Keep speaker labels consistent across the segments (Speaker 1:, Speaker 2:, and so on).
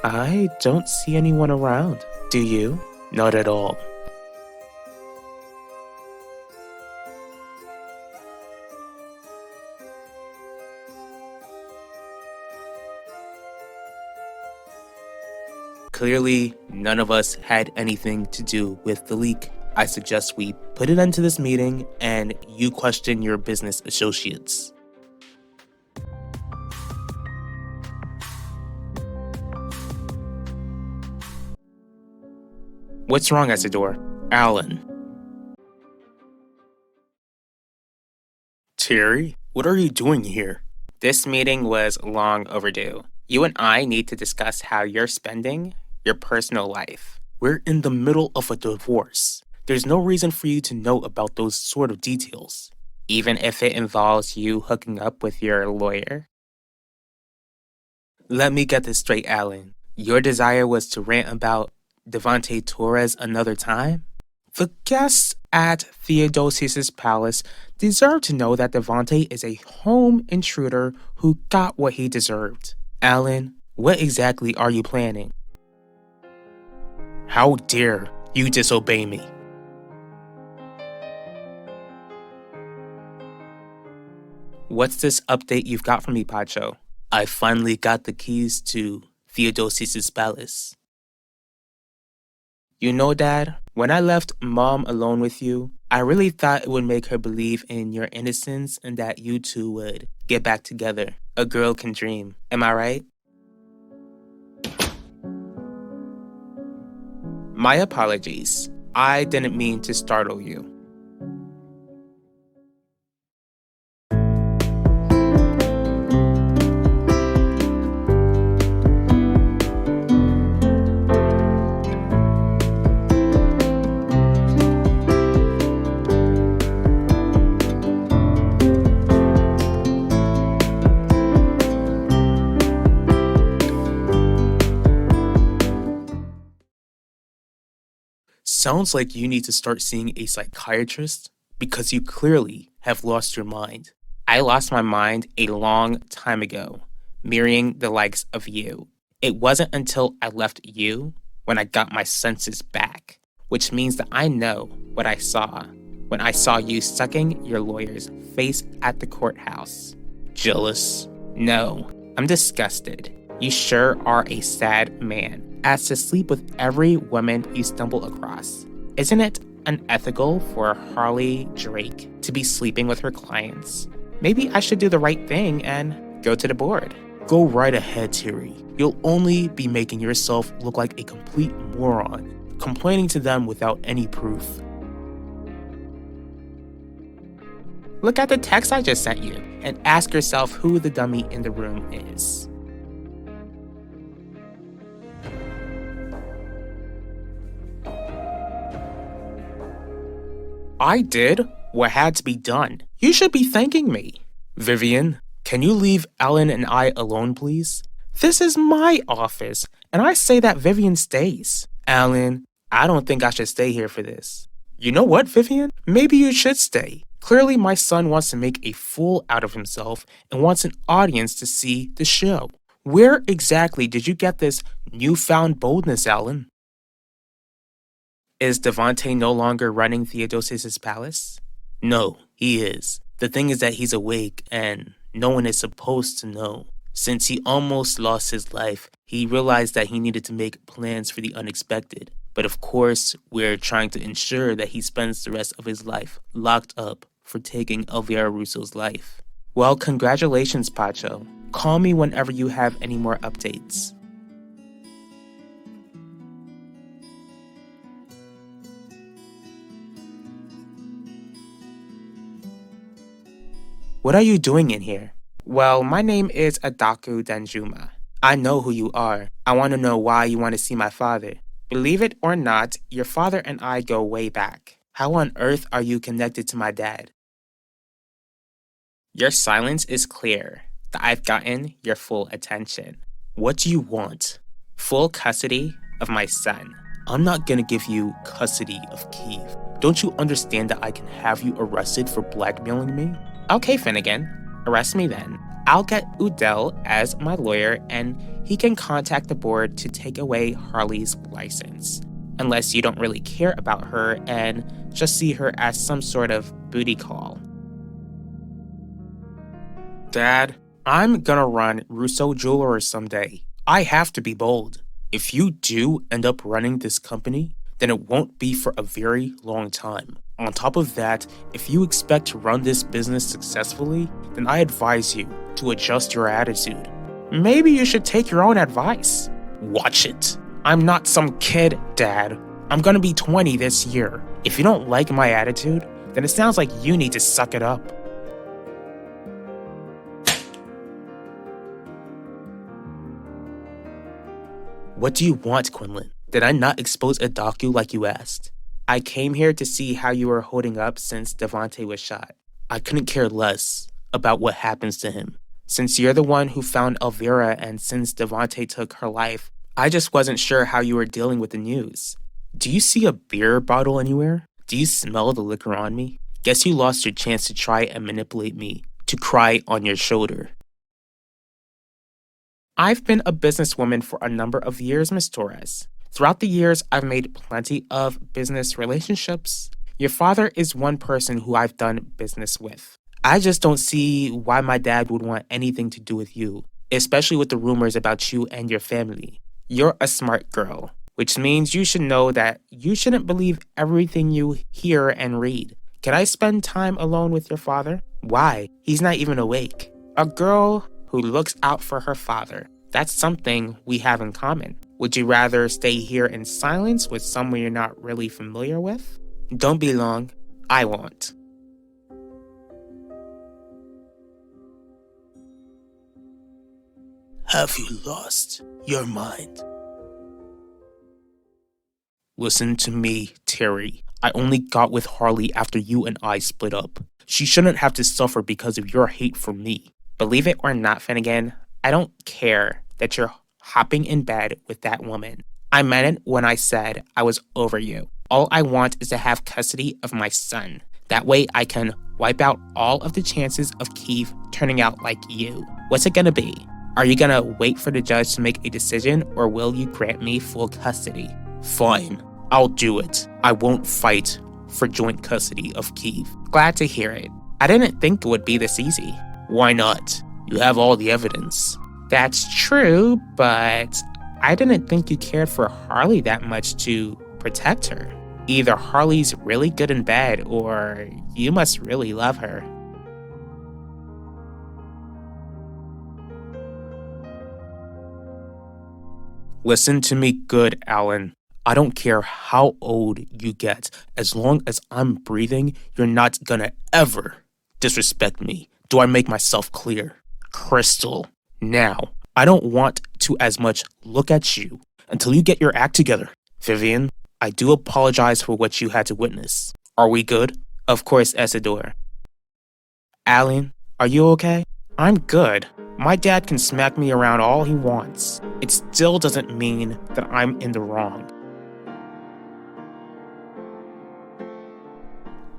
Speaker 1: I don't see anyone around. Do you? Not at all. Clearly, none of us had anything to do with the leak. I suggest we put an end to this meeting and you question your business associates. What's wrong, Isidore? Alan. Terry, what are you doing here? This meeting was long overdue. You and I need to discuss how you're spending your personal life. We're in the middle of a divorce. There's no reason for you to know about those sort of details. Even if it involves you hooking up with your lawyer? Let me get this straight, Alan. Your desire was to rant about Devante Torres another time? The guests at Theodosius's palace deserve to know that Devante is a home intruder who got what he deserved. Alan, what exactly are you planning? How dare you disobey me? What's this update you've got for me, Pacho? I finally got the keys to Theodosius's palace. You know, Dad, when I left Mom alone with you, I really thought it would make her believe in your innocence and that you two would get back together. A girl can dream. Am I right? My apologies. I didn't mean to startle you. Sounds like you need to start seeing a psychiatrist because you clearly have lost your mind. I lost my mind a long time ago, marrying the likes of you. It wasn't until I left you when I got my senses back, which means that I know what I saw when I saw you sucking your lawyer's face at the courthouse. Jealous? No, I'm disgusted. You sure are a sad man. As to sleep with every woman you stumble across. Isn't it unethical for Harley Drake to be sleeping with her clients? Maybe I should do the right thing and go to the board. Go right ahead, Terry. You'll only be making yourself look like a complete moron, complaining to them without any proof. Look at the text I just sent you and ask yourself who the dummy in the room is. I did what had to be done. You should be thanking me. Vivian, can you leave Alan and I alone, please? This is my office, and I say that Vivian stays. Alan, I don't think I should stay here for this. You know what, Vivian? Maybe you should stay. Clearly, my son wants to make a fool out of himself and wants an audience to see the show. Where exactly did you get this newfound boldness, Alan? Is Devante no longer running Theodosius's palace? No, he is. The thing is that he's awake and no one is supposed to know. Since he almost lost his life, he realized that he needed to make plans for the unexpected. But of course, we're trying to ensure that he spends the rest of his life locked up for taking Elvira Russo's life. Well, congratulations, Pacho. Call me whenever you have any more updates. What are you doing in here? Well, my name is Adaku Danjuma. I know who you are. I want to know why you want to see my father. Believe it or not, your father and I go way back. How on earth are you connected to my dad? Your silence is clear that I've gotten your full attention. What do you want? Full custody of my son. I'm not gonna give you custody of Keith. Don't you understand that I can have you arrested for blackmailing me? Okay, Finnegan, arrest me then. I'll get Udell as my lawyer and he can contact the board to take away Harley's license. Unless you don't really care about her and just see her as some sort of booty call. Dad, I'm gonna run Rousseau Jewelers someday. I have to be bold. If you do end up running this company, then it won't be for a very long time. On top of that, if you expect to run this business successfully, then I advise you to adjust your attitude. Maybe you should take your own advice. Watch it. I'm not some kid, Dad. I'm gonna be 20 this year. If you don't like my attitude, then it sounds like you need to suck it up. What do you want, Quinlan? Did I not expose a docu like you asked? I came here to see how you were holding up since Devontae was shot. I couldn't care less about what happens to him. Since you're the one who found Elvira and since Devontae took her life, I just wasn't sure how you were dealing with the news. Do you see a beer bottle anywhere? Do you smell the liquor on me? Guess you lost your chance to try and manipulate me, to cry on your shoulder. I've been a businesswoman for a number of years, Miss Torres. Throughout the years, I've made plenty of business relationships. Your father is one person who I've done business with. I just don't see why my dad would want anything to do with you, especially with the rumors about you and your family. You're a smart girl, which means you should know that you shouldn't believe everything you hear and read. Can I spend time alone with your father? Why? He's not even awake. A girl who looks out for her father. That's something we have in common. Would you rather stay here in silence with someone you're not really familiar with? Don't be long. I won't. Have you lost your mind? Listen to me, Terry. I only got with Harley after you and I split up. She shouldn't have to suffer because of your hate for me. Believe it or not, Finnegan, I don't care that you're hopping in bed with that woman. I meant it when I said I was over you. All I want is to have custody of my son. That way I can wipe out all of the chances of Keith turning out like you. What's it gonna be? Are you gonna wait for the judge to make a decision, or will you grant me full custody? Fine, I'll do it. I won't fight for joint custody of Keith. Glad to hear it. I didn't think it would be this easy. Why not? You have all the evidence. That's true, but I didn't think you cared for Harley that much to protect her. Either Harley's really good in bed, or you must really love her. Listen to me good, Alan. I don't care how old you get. As long as I'm breathing, you're not gonna ever disrespect me. Do I make myself clear? Crystal. Now, I don't want to as much look at you until you get your act together. Vivian, I do apologize for what you had to witness. Are we good? Of course, Isidore. Alan, are you okay? I'm good. My dad can smack me around all he wants. It still doesn't mean that I'm in the wrong.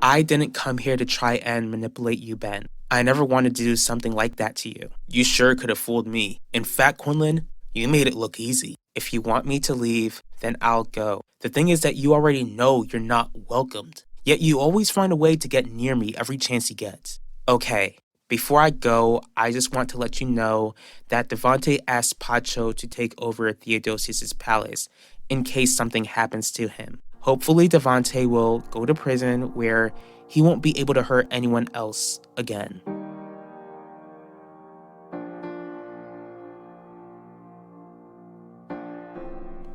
Speaker 1: I didn't come here to try and manipulate you, Ben. I never wanted to do something like that to you. You sure could have fooled me. In fact, Quinlan, you made it look easy. If you want me to leave, then I'll go. The thing is that you already know you're not welcomed. Yet you always find a way to get near me every chance you get. Okay, before I go, I just want to let you know that Devontae asked Pacho to take over Theodosius' palace in case something happens to him. Hopefully Devontae will go to prison where he won't be able to hurt anyone else again.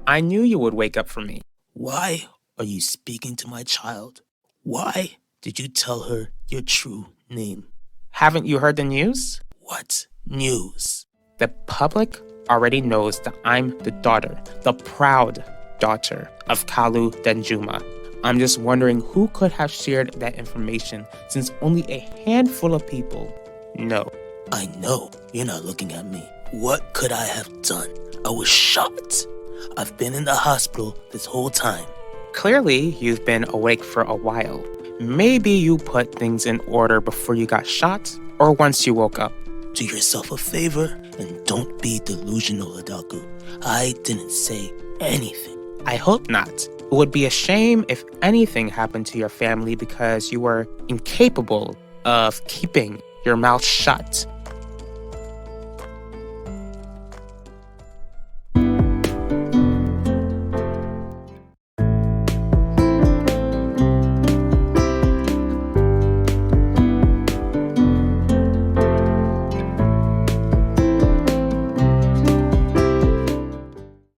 Speaker 1: I knew you would wake up for me. Why are you speaking to my child? Why did you tell her your true name? Haven't you heard the news? What news? The public already knows that I'm the daughter, the proud daughter of Kalu Denjuma. I'm just wondering who could have shared that information since only a handful of people know. I know you're not looking at me. What could I have done? I was shot. I've been in the hospital this whole time. Clearly, you've been awake for a while. Maybe you put things in order before you got shot, or once you woke up.
Speaker 2: Do yourself a favor and don't be delusional, Adaku. I didn't say anything.
Speaker 1: I hope not. It would be a shame if anything happened to your family because you were incapable of keeping your mouth shut